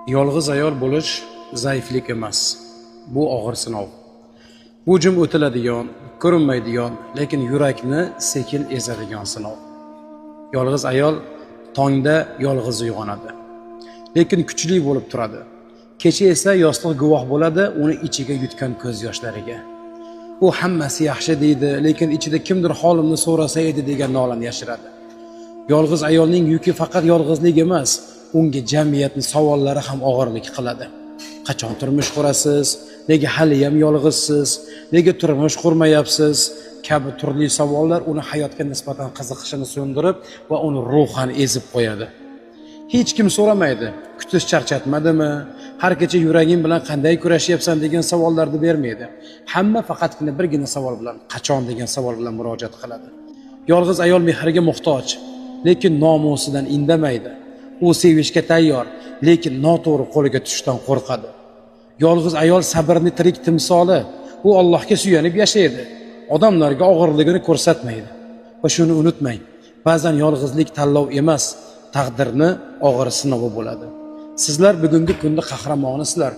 Yolg'iz ayol bo'lish zaiflik emas. Bu og'ir sinov. Bu jim o'tiladigan, ko'rinmaydigan, lekin yurakni sekin ezadigan sinov. Yolg'iz ayol tongda yolg'iz uyg'onadi, lekin kuchli bo'lib turadi. Kecha esa yostiq guvoh bo'ladi uni ichiga yutgan ko'z yoshlariga. U hammasi yaxshi deydi, lekin ichida kimdir holimni so'rasa edi degan nolani yashiradi. Yolg'iz ayolning yuki faqat yolg'izlik emas, unga jamiyatning savollari ham og'irlik qiladi. Qachon turmush qurasiz? Nega hali ham yolg'izsiz? Nega turmush qurmayapsiz? Kabi turli savollar uni hayotga nisbatan qiziqishini so'ndirib va uni ruhan ezib qo'yadi. Hech kim so'ramaydi, kutish charchatmadimi? Har kecha yuraging bilan qanday kurashyapsan degan savollarni bermaydi. Hamma faqatgina birgina savol bilan, qachon degan savol bilan murojaat qiladi. Yolg'iz ayol mehrga muhtoj, lekin nomusidan indamaydi. U sevishga tayyor, lekin noto'g'ri qo'liga tushishdan qo'rqadi. Yolg'iz ayol sabrni tirik timsoli. U Allohga suyanib yashaydi. Odamlarga og'irligini ko'rsatmaydi. Va shuni unutmang, ba'zan yolg'izlik tanlov emas, taqdirni og'ir sinovi bo'ladi. Sizlar bugungi kunda qahramonisizlar.